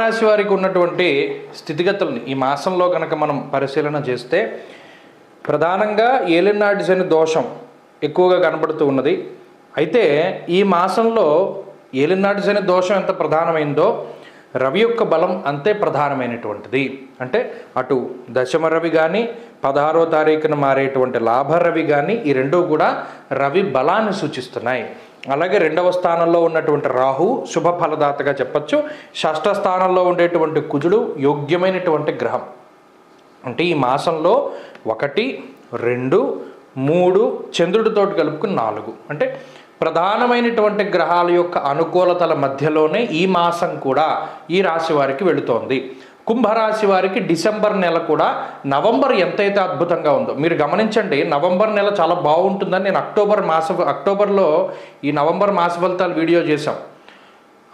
కుంభరాశి వారికి ఉన్నటువంటి స్థితిగతుల్ని ఈ మాసంలో కనుక మనం పరిశీలన చేస్తే ప్రధానంగా ఏలినాటి శని దోషం ఎక్కువగా కనబడుతూ ఉన్నది. అయితే ఈ మాసంలో ఏలినాటి శని దోషం ఎంత ప్రధానమైందో రవి యొక్క బలం అంతే ప్రధానమైనటువంటిది. అంటే అటు దశమ రవి కానీ 16వ తారీఖున మారేటువంటి లాభ రవి కానీ ఈ రెండూ కూడా రవి బలాన్ని సూచిస్తున్నాయి. అలాగే 2వ స్థానంలో ఉన్నటువంటి రాహు శుభ ఫలదాతగా చెప్పచ్చు. 6వ స్థానంలో ఉండేటువంటి కుజుడు యోగ్యమైనటువంటి గ్రహం. అంటే ఈ మాసంలో 1, 2, 3 చంద్రుడితో కలుపుకుని 4 అంటే ప్రధానమైనటువంటి గ్రహాల యొక్క అనుకూలతల మధ్యలోనే ఈ మాసం కూడా ఈ రాశి వారికి వెళుతోంది. కుంభరాశి వారికి డిసెంబర్ నెల కూడా నవంబర్ ఎంతైతే అద్భుతంగా ఉందో మీరు గమనించండి. నవంబర్ నెల చాలా బాగుంటుందని నేను అక్టోబర్లో ఈ నవంబర్ మాస ఫలితాలు వీడియో చేశాం.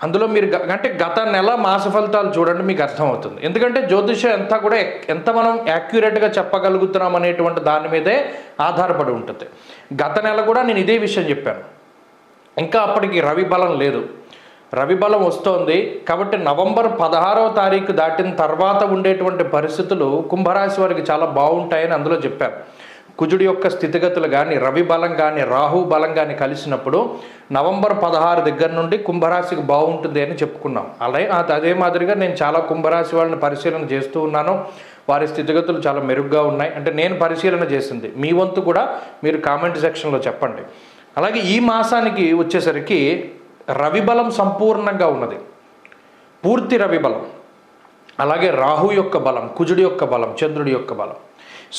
అందులో మీరు అంటే గత నెల మాస ఫలితాలు చూడండి, మీకు అర్థమవుతుంది. ఎందుకంటే జ్యోతిషం అంతా కూడా ఎంత మనం యాక్యురేట్గా చెప్పగలుగుతున్నాం అనేటువంటి దాని మీదే ఆధారపడి ఉంటుంది. గత నెల కూడా నేను ఇదే విషయం చెప్పాను. ఇంకా అప్పటికి రవి బలం లేదు, రవి బలం వస్తోంది. కాబట్టి నవంబర్ 16వ తారీఖు దాటిన తర్వాత ఉండేటువంటి పరిస్థితులు కుంభరాశి వారికి చాలా బాగుంటాయని అందులో చెప్పాను. కుజుడి యొక్క స్థితిగతులు కానీ రవి బలం కానీ రాహు బలం కానీ కలిసినప్పుడు నవంబర్ 16 దగ్గర నుండి కుంభరాశికి బాగుంటుంది అని చెప్పుకున్నాం. అదే మాదిరిగా నేను చాలా కుంభరాశి వాళ్ళని పరిశీలన చేస్తూ ఉన్నాను. వారి స్థితిగతులు చాలా మెరుగ్గా ఉన్నాయి. అంటే నేను పరిశీలన చేసింది, మీ వంతు కూడా మీరు కామెంట్ సెక్షన్లో చెప్పండి. అలాగే ఈ మాసానికి వచ్చేసరికి రవి బలం సంపూర్ణంగా ఉన్నది, పూర్తి రవి బలం. అలాగే రాహు యొక్క బలం, కుజుడి యొక్క బలం, చంద్రుడి యొక్క బలం.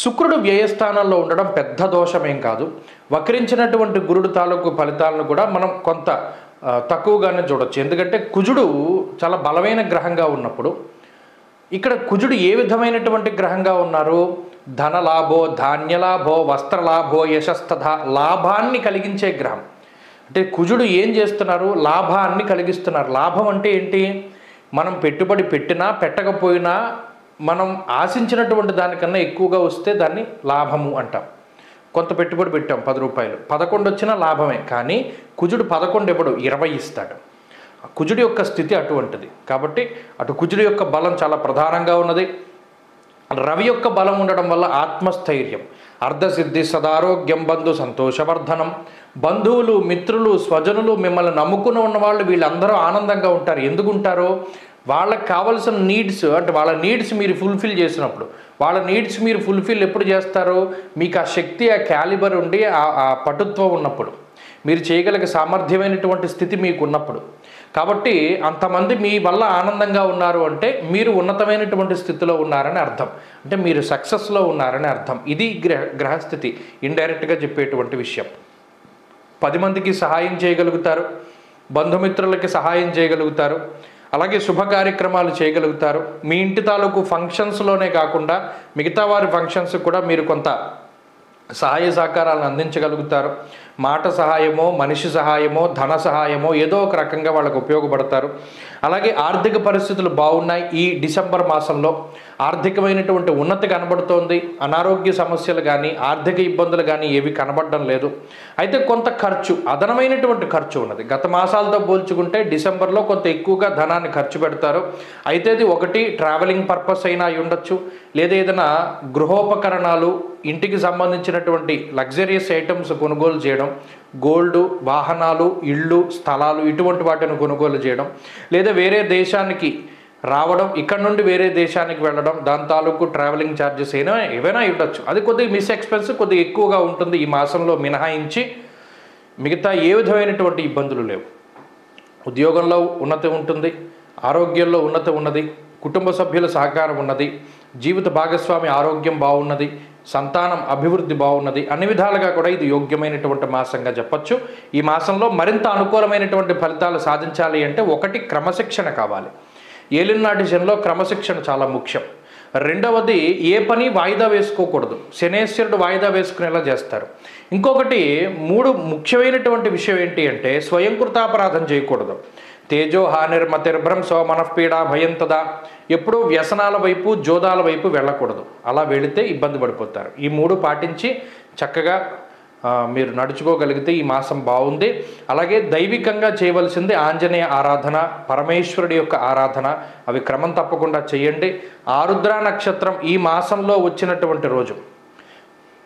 శుక్రుడు వ్యయస్థానంలో ఉండడం పెద్ద దోషమేం కాదు. వక్రించినటువంటి గురుడు తాలూకు ఫలితాలను కూడా మనం కొంత తక్కువగానే చూడొచ్చు. ఎందుకంటే కుజుడు చాలా బలమైన గ్రహంగా ఉన్నప్పుడు ఇక్కడ కుజుడు ఏ విధమైనటువంటి గ్రహంగా ఉన్నారు? ధనలాభో, ధాన్యలాభో, వస్త్రలాభో, యశస్తథ లాభాన్ని కలిగించే గ్రహం. అంటే కుజుడు ఏం చేస్తున్నారు? లాభాన్ని కలిగిస్తున్నారు. లాభం అంటే ఏంటి? మనం పెట్టుబడి పెట్టినా పెట్టకపోయినా మనం ఆశించినటువంటి దానికన్నా ఎక్కువగా వస్తే దాన్ని లాభము అంటాం. కొంత పెట్టుబడి పెట్టాం 10 రూపాయలు, 11 వచ్చినా లాభమే. కానీ కుజుడు 11 ఇవ్వడు, 20 ఇస్తాడు. కుజుడి యొక్క స్థితి అటువంటిది. కాబట్టి అటు కుజుడి యొక్క బలం చాలా ప్రధానంగా ఉన్నది. రవి యొక్క బలం ఉండడం వల్ల ఆత్మస్థైర్యం, అర్ధసిద్ధి, సదారోగ్యం, బంధు సంతోషవర్ధనం. బంధువులు, మిత్రులు, స్వజనులు, మిమ్మల్ని నమ్ముకుని ఉన్నవాళ్ళు వీళ్ళందరూ ఆనందంగా ఉంటారు. ఎందుకు ఉంటారో వాళ్ళకి కావాల్సిన నీడ్స్, అంటే వాళ్ళ నీడ్స్ మీరు ఫుల్ఫిల్ చేసినప్పుడు. వాళ్ళ నీడ్స్ మీరు ఫుల్ఫిల్ ఎప్పుడు చేస్తారో మీకు ఆ శక్తి, ఆ క్యాలిబర్ ఉండి ఆ పటుత్వం ఉన్నప్పుడు, మీరు చేయగలిగే సామర్థ్యమైనటువంటి స్థితి మీకు ఉన్నప్పుడు. కాబట్టి అంతమంది మీ వల్ల ఆనందంగా ఉన్నారు అంటే మీరు ఉన్నతమైనటువంటి స్థితిలో ఉన్నారని అర్థం. అంటే మీరు సక్సెస్లో ఉన్నారని అర్థం. ఇది గ్రహస్థితి ఇండైరెక్ట్గా చెప్పేటువంటి విషయం. 10 మందికి సహాయం చేయగలుగుతారు, బంధుమిత్రులకి సహాయం చేయగలుగుతారు, అలాగే శుభ కార్యక్రమాలు చేయగలుగుతారు. మీ ఇంటి తాలూకు ఫంక్షన్స్లోనే కాకుండా మిగతా వారి ఫంక్షన్స్ కూడా మీరు కొంత సహాయ సహకారాలను అందించగలుగుతారు. మాట సహాయమో, మనిషి సహాయమో, ధన సహాయమో ఏదో ఒక రకంగా వాళ్ళకు ఉపయోగపడతారు. అలాగే ఆర్థిక పరిస్థితులు బాగున్నాయి. ఈ డిసెంబర్ మాసంలో ఆర్థికమైనటువంటి ఉన్నతి కనబడుతోంది. అనారోగ్య సమస్యలు కానీ ఆర్థిక ఇబ్బందులు కానీ ఏవి కనబడడం లేదు. అయితే కొంత ఖర్చు, అదనమైనటువంటి ఖర్చు ఉన్నది. గత మాసాలతో పోల్చుకుంటే డిసెంబర్లో కొంత ఎక్కువగా ధనాన్ని ఖర్చు పెడతారు. అయితే అది ఒకటి ట్రావెలింగ్ పర్పస్ అయినా అయి ఉండొచ్చు, లేదా ఏదైనా గృహోపకరణాలు, ఇంటికి సంబంధించినటువంటి లగ్జరియస్ ఐటమ్స్ కొనుగోలు చేయడం, గోల్డ్, వాహనాలు, ఇళ్ళు, స్థలాలు ఇటువంటి వాటిని కొనుగోలు చేయడం, లేదా వేరే దేశానికి రావడం, ఇక్కడ నుండి వేరే దేశానికి వెళ్ళడం, దాని తాలూకు ట్రావెలింగ్ ఛార్జెస్ ఏవైనా ఇవ్వచ్చు. అది కొద్దిగా మిస్ ఎక్స్పెన్స్ కొద్దిగా ఎక్కువగా ఉంటుంది ఈ మాసంలో మినహాయించి. మిగతా ఏ విధమైనటువంటి ఇబ్బందులు లేవు. ఉద్యోగంలో ఉన్నతి ఉంటుంది, ఆరోగ్యంలో ఉన్నతి ఉన్నది, కుటుంబ సభ్యుల సహకారం ఉన్నది, జీవిత భాగస్వామి ఆరోగ్యం బాగున్నది, సంతానం అభివృద్ధి బాగున్నది. అన్ని విధాలుగా కూడా ఇది యోగ్యమైనటువంటి మాసంగా చెప్పచ్చు. ఈ మాసంలో మరింత అనుకూలమైనటువంటి ఫలితాలు సాధించాలి అంటే ఒకటి క్రమశిక్షణ కావాలి. ఏలినాటి శనిలో క్రమశిక్షణ చాలా ముఖ్యం. రెండవది ఏ పని వాయిదా వేసుకోకూడదు. శనేశ్వరుడు వాయిదా వేసుకునేలా చేస్తారు. ఇంకొకటి ముఖ్యమైనటువంటి విషయం ఏంటి అంటే స్వయంకృతాపరాధం చేయకూడదు. తేజో హానిర్మతిర్భ్రంశో మనఃపీడా భయం తదా. ఎప్పుడూ వ్యసనాల వైపు, జోదాల వైపు వెళ్ళకూడదు. అలా వెళితే ఇబ్బంది పడిపోతారు. ఈ 3 పాటించి చక్కగా మీరు నడుచుకోగలిగితే ఈ మాసం బాగుంది. అలాగే దైవికంగా చేయవలసింది ఆంజనేయ ఆరాధన, పరమేశ్వరుడి యొక్క ఆరాధన, అవి క్రమం తప్పకుండా చేయండి. ఆరుద్ర నక్షత్రం ఈ మాసంలో వచ్చినటువంటి రోజు,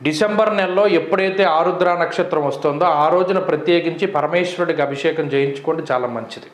డిసెంబర్ నెలలో ఎప్పుడైతే ఆరుద్ర నక్షత్రం వస్తుందో ఆ రోజున ప్రత్యేకించి పరమేశ్వరుడికి అభిషేకం చేయించుకోండి, చాలా మంచిది.